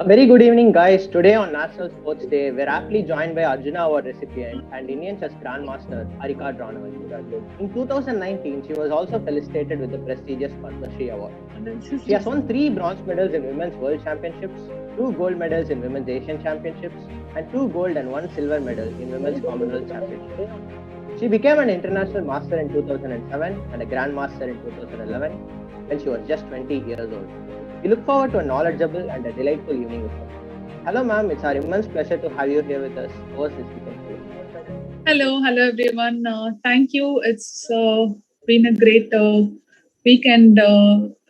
A very good evening, guys. Today on National Sports Day, we're aptly joined by Arjuna Award recipient and Indian chess grandmaster Harika. In 2019, she was also felicitated with the prestigious Padma Shri Award. She has won 3 bronze medals in Women's World Championships, 2 gold medals in Women's Asian Championships, and 2 gold and 1 silver medal in Women's Commonwealth Championships. She became an international master in 2007 and a grandmaster in 2011 when she was just 20 years old. We look forward to a knowledgeable and a delightful evening with her. Hello, ma'am. It's our immense pleasure to have you here with us. Over this weekend. Hello everyone. Thank you. It's been a great weekend.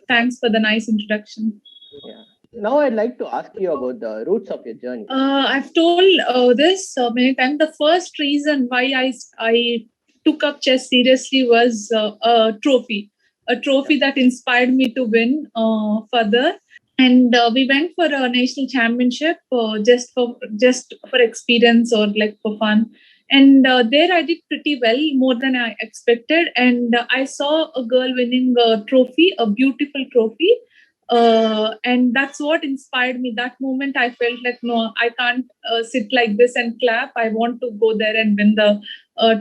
Thanks for the nice introduction. Yeah. Now I'd like to ask you about the roots of your journey. I've told this many times. The first reason why I took up chess seriously was a trophy that inspired me to win further. And we went for a national championship just for experience or like for fun. And there I did pretty well, more than I expected. And I saw a girl winning a trophy, a beautiful trophy. And that's what inspired me. That moment I felt like, no, I can't sit like this and clap. I want to go there and win the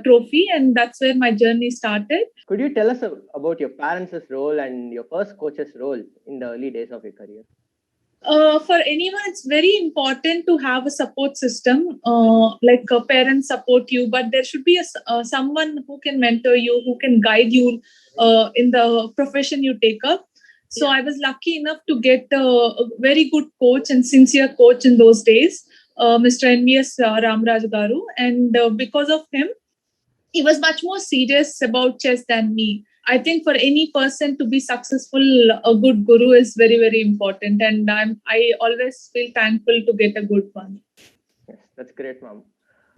trophy. And that's where my journey started. Could you tell us about your parents' role and your first coach's role in the early days of your career? For anyone, it's very important to have a support system, like parents support you, but there should be someone who can mentor you, who can guide you in the profession you take up. So I was lucky enough to get a very good coach and sincere coach in those days, Mr. NVS Ramraj Garu. And because of him, he was much more serious about chess than me. I think for any person to be successful, a good guru is very, very important. And I always feel thankful to get a good one. Yes, that's great, ma'am.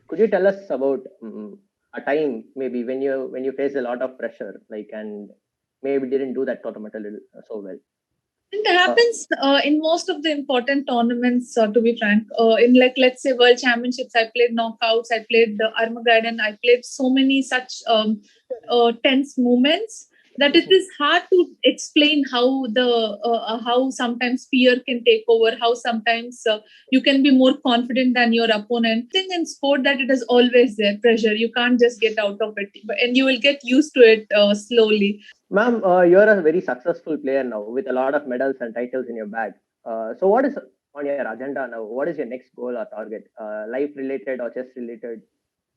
Could you tell us about a time maybe when you faced a lot of pressure, and maybe didn't do that tournament so well? It happens in most of the important tournaments, to be frank. In let's say World Championships, I played knockouts, I played the Armageddon, I played so many such tense moments that it is hard to explain how sometimes fear can take over, how sometimes you can be more confident than your opponent. I think in sport that it is always there, pressure. You can't just get out of it, and you will get used to it slowly. Ma'am, you're a very successful player now with a lot of medals and titles in your bag. So what is on your agenda now? What is your next goal or target? Life related or chess related?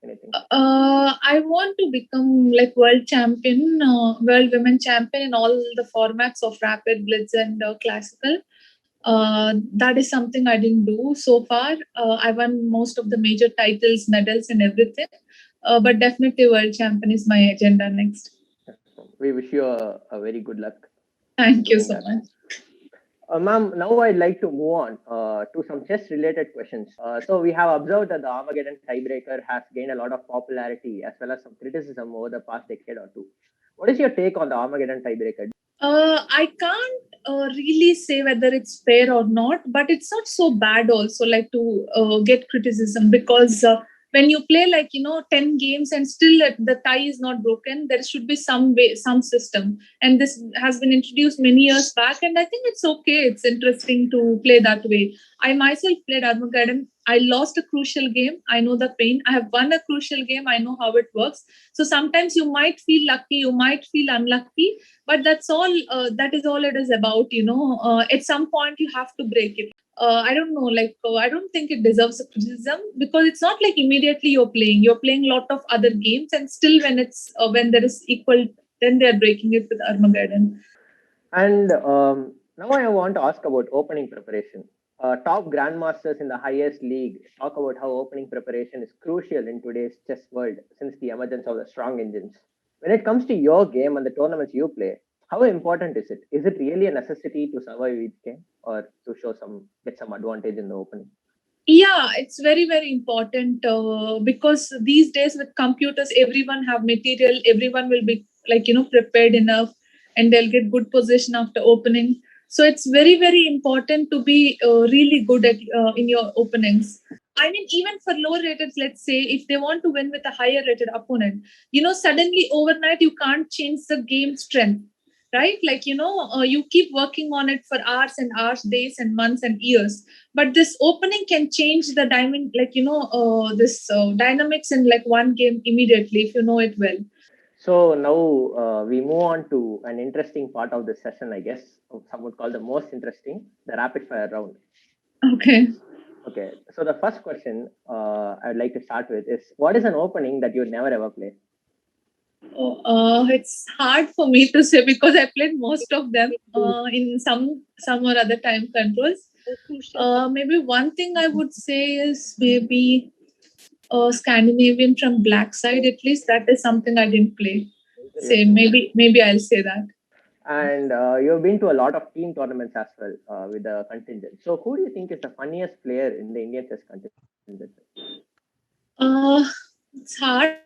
Anything? I want to become like world champion, world women champion in all the formats of rapid, blitz, and classical. That is something I didn't do so far. I won most of the major titles, medals, and everything. But definitely, world champion is my agenda next. We wish you a very good luck. Thank you so much. Ma'am, now I'd like to move on to some chess-related questions. So we have observed that the Armageddon tiebreaker has gained a lot of popularity as well as some criticism over the past decade or two. What is your take on the Armageddon tiebreaker? I can't really say whether it's fair or not, but it's not so bad also like to get criticism because when you play 10 games and still the tie is not broken, there should be some way, some system. And this has been introduced many years back, and I think it's okay. It's interesting to play that way. I myself played Armageddon. I lost a crucial game. I know the pain. I have won a crucial game. I know how it works. So sometimes you might feel lucky, you might feel unlucky, but that's all. That is all it is about. At some point you have to break it. I don't know, I don't think it deserves a criticism because it's not like immediately you're playing a lot of other games, and still when there is equal, then they're breaking it with Armageddon. And now I want to ask about opening preparation. Top grandmasters in the highest league talk about how opening preparation is crucial in today's chess world since the emergence of the strong engines. When it comes to your game and the tournaments you play, how important is it? Is it really a necessity to survive each game or to get some advantage in the opening? Yeah, it's very, very important because these days with computers, everyone have material, everyone will be prepared enough, and they'll get good position after opening. So it's very, very important to be really good at in your openings. I mean, even for lower rated, let's say, if they want to win with a higher rated opponent, suddenly overnight you can't change the game strength. right? Like, you keep working on it for hours and hours, days and months and years. But this opening can change the diamond, like, this dynamics in like one game immediately if you know it well. So now we move on to an interesting part of the session, I guess. Some would call the most interesting, the rapid fire round. Okay. Okay. So the first question I'd like to start with is, what is an opening that you would never ever play? It's hard for me to say because I played most of them in some or other time controls. Maybe one thing I would say is maybe Scandinavian from Black Side. At least that is something I didn't play. Say maybe I'll say that. And you've been to a lot of team tournaments as well with the contingent. So who do you think is the funniest player in the Indian chess contingent? It's hard.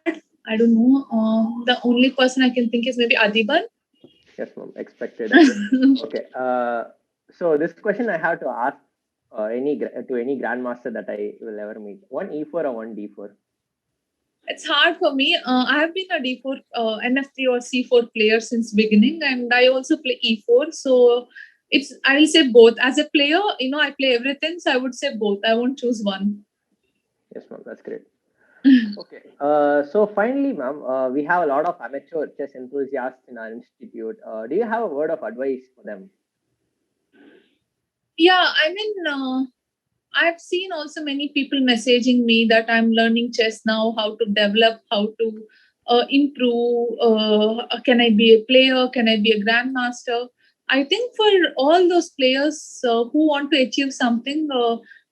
I don't know. The only person I can think is maybe Adiban. Yes, ma'am. Expected. Okay. So this question I have to ask any grandmaster that I will ever meet. One E4 or one D4? It's hard for me. I have been a D4, NF3 or C4 player since beginning, and I also play E4. So I will say both. As a player, I play everything. So I would say both. I won't choose one. Yes, ma'am. That's great. Okay. So finally, ma'am, we have a lot of amateur chess enthusiasts in our institute. Do you have a word of advice for them? Yeah, I mean, I've seen also many people messaging me that I'm learning chess now, how to develop, how to improve. Can I be a player? Can I be a grandmaster? I think for all those players who want to achieve something,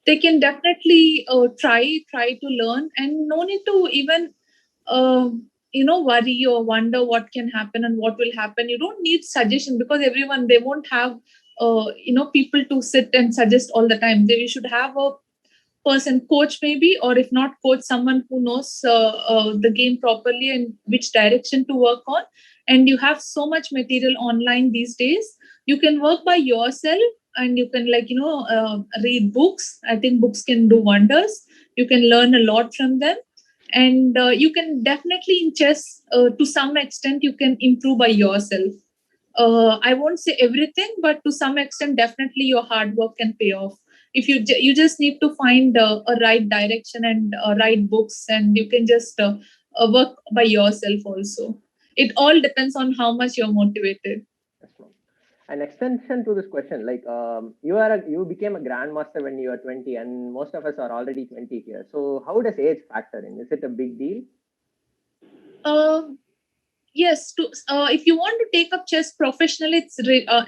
they can definitely try to learn, and no need to even worry or wonder what can happen and what will happen. You don't need suggestion because everyone, they won't have people to sit and suggest all the time. You should have a person, coach maybe, or if not coach, someone who knows the game properly and which direction to work on. And you have so much material online these days. You can work by yourself, and you can read books. I think books can do wonders. You can learn a lot from them. And you can definitely in chess, to some extent, you can improve by yourself. I won't say everything, but to some extent, definitely your hard work can pay off. If you just need to find a right direction and write books, and you can just work by yourself also. It all depends on how much you're motivated. Yes, ma'am. An extension to this question, like you became a grandmaster when you were 20, and most of us are already 20 here. So how does age factor in? Is it a big deal? Yes, if you want to take up chess professionally,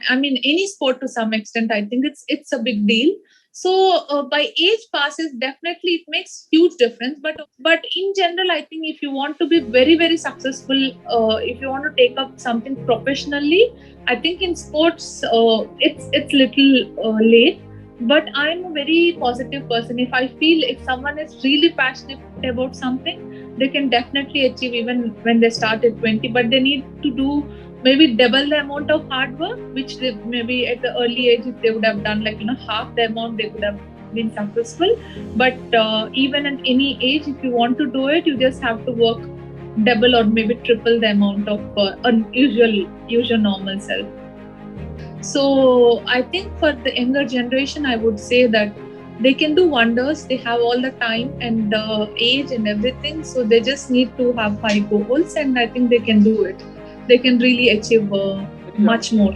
any sport to some extent, I think it's a big deal. So by age passes, definitely it makes huge difference. But in general, I think if you want to be very, very successful, if you want to take up something professionally, I think in sports it's little late. But I'm a very positive person. If I feel if someone is really passionate about something, they can definitely achieve even when they start at 20. But they need to do maybe double the amount of hard work, which they maybe at the early age, if they would have done half the amount, they could have been successful. But even at any age, if you want to do it, you just have to work double or maybe triple the amount of usual normal self. So I think for the younger generation, I would say that they can do wonders. They have all the time and age and everything. So they just need to have high goals, and I think they can do it. They can really achieve much more.